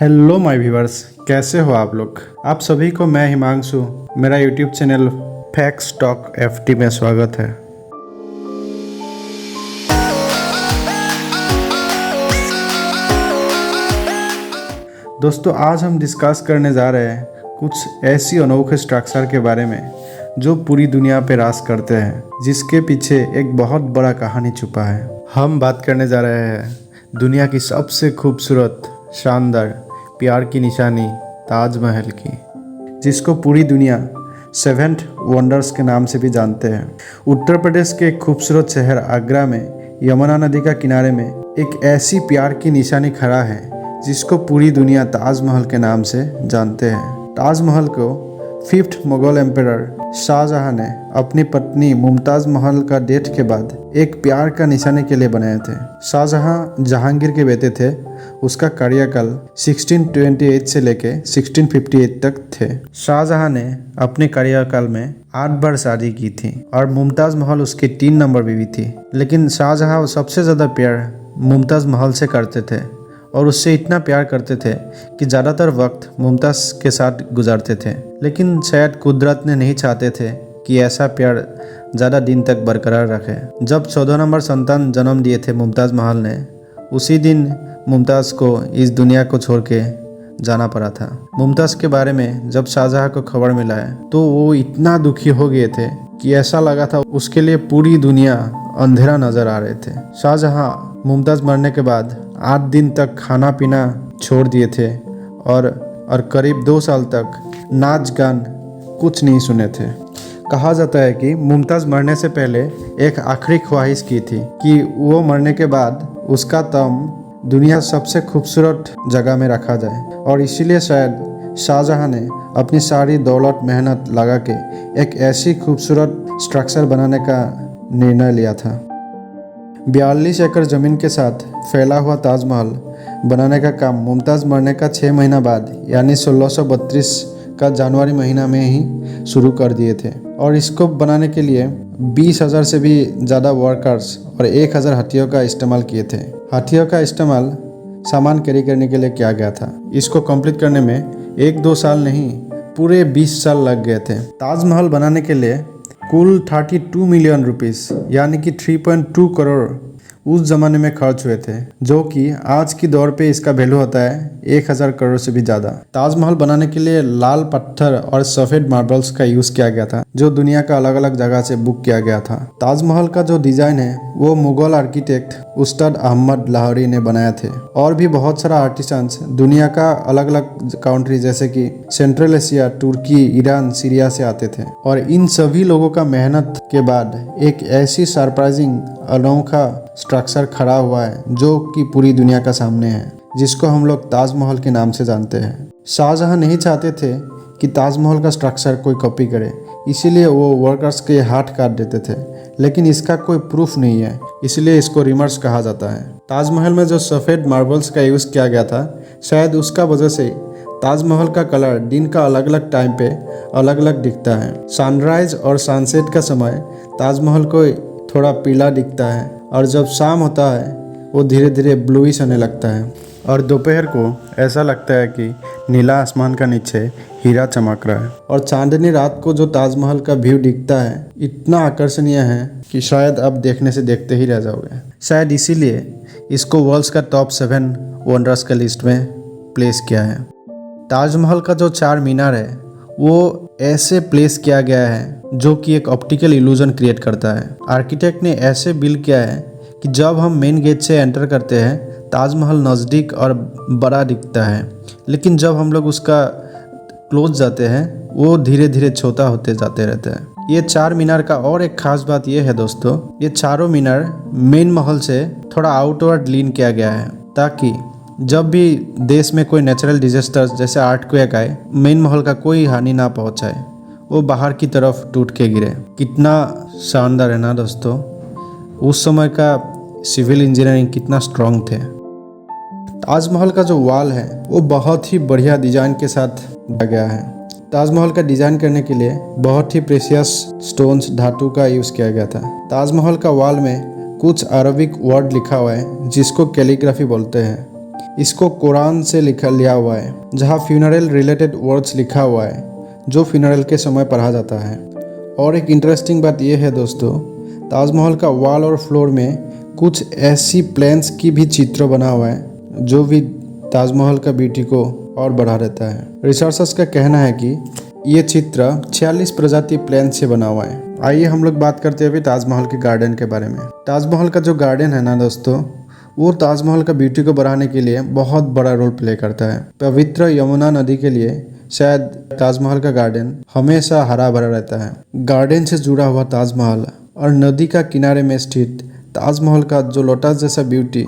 Hello my viewers, कैसे हो आप लोग। आप सभी को मैं हिमांशु मेरा YouTube channel facts talk FT में स्वागत है। दोस्तों, आज हम डिस्कस करने जा रहे हैं कुछ ऐसी अनोखे स्ट्रक्चर के बारे में जो पूरी दुनिया पे राज करते हैं, जिसके पीछे एक बहुत बड़ा कहानी छुपा है। हम बात करने जा रहे हैं दुनिया की सबसे खूबसूरत शानदार प्यार की निशानी ताजमहल की, जिसको पूरी दुनिया सेवेंथ वंडर्स के नाम से भी जानते हैं। उत्तर प्रदेश के एक खूबसूरत शहर आगरा में यमुना नदी का किनारे में एक ऐसी प्यार की निशानी खड़ा है जिसको पूरी दुनिया ताजमहल के नाम से जानते हैं। ताजमहल को 5th मुगल एम्परर शाहजहां ने अपनी पत्नी मुमताज़ महल का डेथ के बाद एक प्यार का निशानी के लिए बनाए थे। शाहजहां जहांगीर के बेटे थे। उसका कार्यकाल 1628 से लेके 1658 तक थे। शाहजहां ने अपने कार्यकाल में 8 बार शादी की थी और मुमताज़ महल उसकी 3 नंबर बीवी थी। लेकिन शाहजहां सबसे ज़्यादा प्यार मुमताज़ महल से करते थे और उससे इतना प्यार करते थे कि ज़्यादातर वक्त मुमताज़ के साथ गुजारते थे। लेकिन शायद कुदरत ने नहीं चाहते थे कि ऐसा प्यार ज़्यादा दिन तक बरकरार रखे। जब 14 नंबर संतान जन्म दिए थे मुमताज़ महल ने, उसी दिन मुमताज़ को इस दुनिया को छोड़ के जाना पड़ा था। मुमताज़ के बारे में जब शाहजहां को खबर मिला है तो वो इतना दुखी हो गए थे कि ऐसा लगा था उसके लिए पूरी दुनिया अंधेरा नजर आ रहे थे। शाहजहां मुमताज़ मरने के बाद 8 दिन तक खाना पीना छोड़ दिए थे और करीब 2 साल तक नाच गान कुछ नहीं सुने थे। कहा जाता है कि मुमताज़ मरने से पहले एक आखिरी ख्वाहिश की थी कि वो मरने के बाद उसका तम दुनिया सबसे खूबसूरत जगह में रखा जाए, और इसीलिए शायद शाहजहां ने अपनी सारी दौलत मेहनत लगा के एक ऐसी खूबसूरत स्ट्रक्चर बनाने का निर्णय लिया था। 42 एकड़ ज़मीन के साथ फैला हुआ ताजमहल बनाने का काम मुमताज़ मरने का 6 महीना बाद यानी 1632 का जनवरी महीना में ही शुरू कर दिए थे। और इसको बनाने के लिए 20,000 से भी ज़्यादा वर्कर्स और 1,000 हाथियों का इस्तेमाल किए थे। हाथियों का इस्तेमाल सामान कैरी करने के लिए किया गया था। इसको कंप्लीट करने में 1-2 साल नहीं, पूरे 20 साल लग गए थे। ताजमहल बनाने के लिए कुल 32 मिलियन रुपीस यानी कि 3.2 करोड़ उस ज़माने में खर्च हुए थे, जो कि आज की दौर पे इसका वैल्यू होता है 1,000 करोड़ से भी ज़्यादा। ताजमहल बनाने के लिए लाल पत्थर और सफ़ेद मार्बल्स का यूज़ किया गया था, जो दुनिया का अलग अलग जगह से बुक किया गया था। ताजमहल का जो डिज़ाइन है वो मुगल आर्किटेक्ट उस्ताद अहमद लाहौरी ने बनाया थे, और भी बहुत सारा आर्टिसंस दुनिया का अलग अलग कंट्री जैसे कि सेंट्रल एशिया, तुर्की, ईरान, सीरिया से आते थे। और इन सभी लोगों का मेहनत के बाद एक ऐसी सरप्राइजिंग अनोखा स्ट्रक्चर खड़ा हुआ है जो कि पूरी दुनिया का सामने है, जिसको हम लोग ताजमहल के नाम से जानते हैं। शाहजहां नहीं चाहते थे कि ताजमहल का स्ट्रक्चर कोई कॉपी करे, इसीलिए वो वर्कर्स के हाथ काट देते थे। लेकिन इसका कोई प्रूफ नहीं है, इसलिए इसको रिमर्स कहा जाता है। ताजमहल में जो सफ़ेद मार्बल्स का यूज़ किया गया था, शायद उसका वजह से ताजमहल का कलर दिन का अलग अलग टाइम पे अलग अलग दिखता है। सनराइज और सनसेट का समय ताजमहल को थोड़ा पीला दिखता है, और जब शाम होता है वो धीरे धीरे ब्लूइश होने लगता है, और दोपहर को ऐसा लगता है कि नीला आसमान का नीचे हीरा चमक रहा है। और चांदनी रात को जो ताजमहल का व्यू दिखता है इतना आकर्षणीय है कि शायद अब देखने से देखते ही रह जाओगे। शायद इसीलिए इसको वर्ल्ड का टॉप 7 वंडर्स का लिस्ट में प्लेस किया है। ताजमहल का जो 4 मीनार है वो ऐसे प्लेस किया गया है जो कि एक ऑप्टिकल इल्यूजन क्रिएट करता है। आर्किटेक्ट ने ऐसे बिल्ड किया है कि जब हम मेन गेट से एंटर करते हैं ताजमहल नज़दीक और बड़ा दिखता है, लेकिन जब हम लोग उसका क्लोज जाते हैं वो धीरे धीरे छोटा होते जाते रहता है। ये 4 मीनार का और एक खास बात ये है दोस्तों, ये चारों मीनार मेन महल से थोड़ा आउटवर्ड लीन किया गया है, ताकि जब भी देश में कोई नेचुरल डिजास्टर जैसे अर्थक्वेक आए, मेन महल का कोई हानि ना पहुंचाए, वो बाहर की तरफ टूट के गिरे। कितना शानदार है ना दोस्तों। उस समय का सिविल इंजीनियरिंग कितना स्ट्रांग थे। ताजमहल का जो वॉल है वो बहुत ही बढ़िया डिज़ाइन के साथ किया गया है। ताजमहल का डिज़ाइन करने के लिए बहुत ही प्रेशियस स्टोन्स धातु का यूज़ किया गया था। ताजमहल का वॉल में कुछ अरबिक वर्ड लिखा हुआ है जिसको कैलीग्राफी बोलते हैं। इसको कुरान से लिया हुआ है, जहाँ फ्यूनरल रिलेटेड वर्ड्स लिखा हुआ है जो फ्यूनरल के समय पढ़ा जाता है। और एक इंटरेस्टिंग बात यह है दोस्तों, ताजमहल का वॉल और फ्लोर में कुछ ऐसी प्लेन्स की भी चित्र बना हुआ है जो भी ताजमहल का ब्यूटी को और बढ़ा देता है। रिसर्चर्स का कहना है कि ये चित्र 46 प्रजाति प्लेन से बना हुआ है। आइए हम लोग बात करते हैं अभी ताजमहल के गार्डन के बारे में। ताजमहल का जो गार्डन है ना दोस्तों, वो ताजमहल का ब्यूटी को बढ़ाने के लिए बहुत बड़ा रोल प्ले करता है। पवित्र यमुना नदी के लिए शायद ताजमहल का गार्डन हमेशा हरा भरा रहता है। गार्डन से जुड़ा हुआ ताजमहल और नदी का किनारे में स्थित ताजमहल का जो लोटस जैसा ब्यूटी,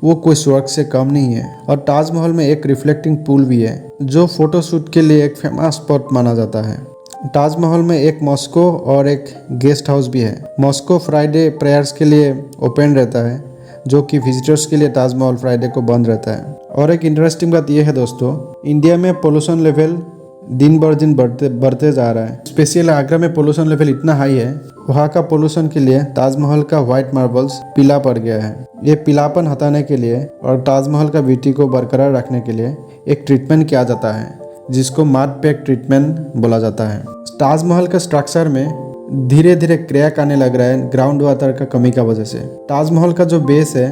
वो कोई स्वर्ग से कम नहीं है। और ताजमहल में एक रिफ्लेक्टिंग पूल भी है जो फोटोशूट के लिए एक फेमस स्पॉट माना जाता है। ताजमहल में एक मॉस्को और एक गेस्ट हाउस भी है। मॉस्को फ्राइडे प्रेयर्स के लिए ओपन रहता है, जो कि विजिटर्स के लिए ताजमहल फ्राइडे को बंद रहता है। और एक इंटरेस्टिंग बात यह है दोस्तों, इंडिया में पोल्यूशन लेवल दिन बर दिन बढ़ते जा रहा है। स्पेशली आगरा में पोल्यूशन लेवल इतना हाई है, वहाँ का पोल्यूशन के लिए ताजमहल का व्हाइट मार्बल्स पीला पड़ गया है। ये पीलापन हटाने के लिए और ताजमहल का ब्यूटी को बरकरार रखने के लिए एक ट्रीटमेंट किया जाता है, जिसको माड पैक ट्रीटमेंट बोला जाता है। ताजमहल का स्ट्रक्चर में धीरे धीरे क्रैक आने लग रहा है ग्राउंड वाटर का कमी का वजह से। ताजमहल का जो बेस है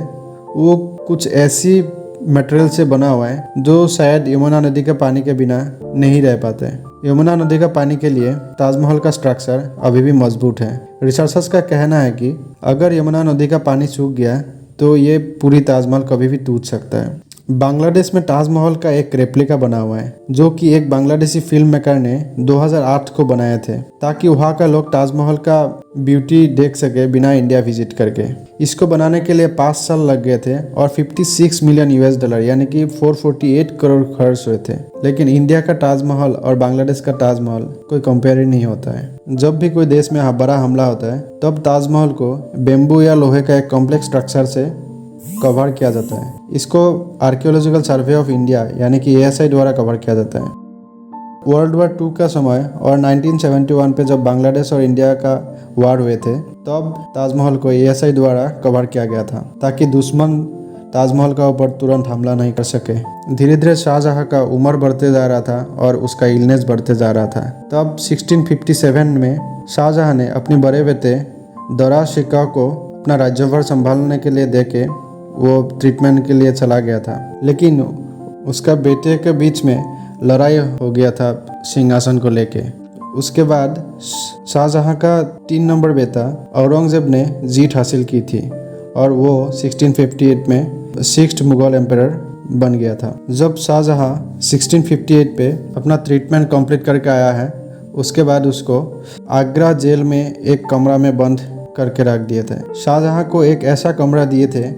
वो कुछ ऐसी मटेरियल से बना हुआ है जो शायद यमुना नदी के पानी के बिना नहीं रह पाते। यमुना नदी का पानी के लिए ताजमहल का स्ट्रक्चर अभी भी मजबूत है। रिसर्चर्स का कहना है कि अगर यमुना नदी का पानी सूख गया तो ये पूरी ताजमहल कभी भी टूट सकता है। बांग्लादेश में ताजमहल का एक रेप्लिका बना हुआ है, जो कि एक बांग्लादेशी फिल्म मेकर ने 2008 को बनाए थे, ताकि वहाँ का लोग ताजमहल का ब्यूटी देख सके बिना इंडिया विजिट करके। इसको बनाने के लिए 5 साल लग गए थे और 56 मिलियन US$, यानी कि 448 करोड़ खर्च हुए थे। लेकिन इंडिया का ताजमहल और बांग्लादेश का ताजमहल कोई कंपेयर ही नहीं होता है। जब भी कोई देश में बड़ा हमला होता है तब ताजमहल को बेम्बू या लोहे का एक कॉम्प्लेक्स स्ट्रक्चर से कवर किया जाता है। इसको आर्कियोलॉजिकल सर्वे ऑफ इंडिया यानी कि ASI द्वारा कवर किया जाता है। वर्ल्ड वॉर 2 का समय और 1971 पे जब बांग्लादेश और इंडिया का वार हुए थे, तब ताजमहल को ASI द्वारा कवर किया गया था, ताकि दुश्मन ताजमहल का ऊपर तुरंत हमला नहीं कर सके। धीरे धीरे शाहजहाँ का उम्र बढ़ते जा रहा था और उसका इलनेस बढ़ते जा रहा था। तब 1657 में शाहजहाँ ने अपने बड़े बेटे दरा शिकोह को अपना राज्यभार संभालने के लिए देके वो ट्रीटमेंट के लिए चला गया था। लेकिन उसका बेटे के बीच में लड़ाई हो गया था सिंहासन को लेके। उसके बाद शाहजहाँ का 3 नंबर बेटा औरंगजेब ने जीत हासिल की थी और वो 1658 में 6th मुगल एम्परर बन गया था। जब शाहजहाँ 1658 पे अपना ट्रीटमेंट कंप्लीट करके आया है, उसके बाद उसको आगरा जेल में एक कमरा में बंद करके रख दिए थे। शाहजहाँ को एक ऐसा कमरा दिए थे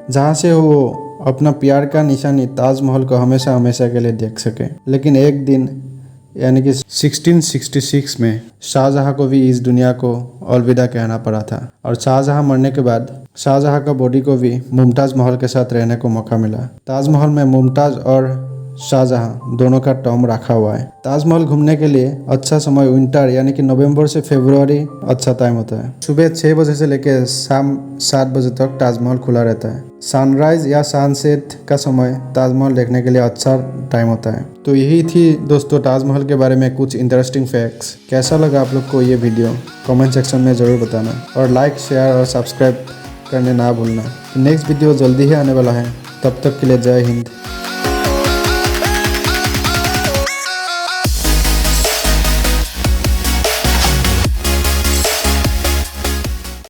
जहाँ से वो अपना प्यार का निशानी ताजमहल को हमेशा हमेशा के लिए देख सके। लेकिन एक दिन यानी कि 1666 में शाहजहाँ को भी इस दुनिया को अलविदा कहना पड़ा था। और शाहजहाँ मरने के बाद शाहजहाँ का बॉडी को भी मुमताज़ महल के साथ रहने को मौका मिला। ताजमहल में मुमताज़ और शाहजहाँ दोनों का टॉम रखा हुआ है। ताजमहल घूमने के लिए अच्छा समय विंटर यानी कि नवंबर से फरवरी अच्छा टाइम होता है। सुबह 6 बजे से लेकर शाम 7 बजे तक ताजमहल खुला रहता है। सनराइज या सनसेट का समय ताजमहल देखने के लिए अच्छा टाइम होता है। तो यही थी दोस्तों ताजमहल के बारे में कुछ इंटरेस्टिंग फैक्ट्स। कैसा लगा आप लोग को ये वीडियो कमेंट सेक्शन में ज़रूर बताना और लाइक शेयर और सब्सक्राइब करने ना भूलना। नेक्स्ट वीडियो जल्दी ही आने वाला है, तब तक के लिए जय हिंद।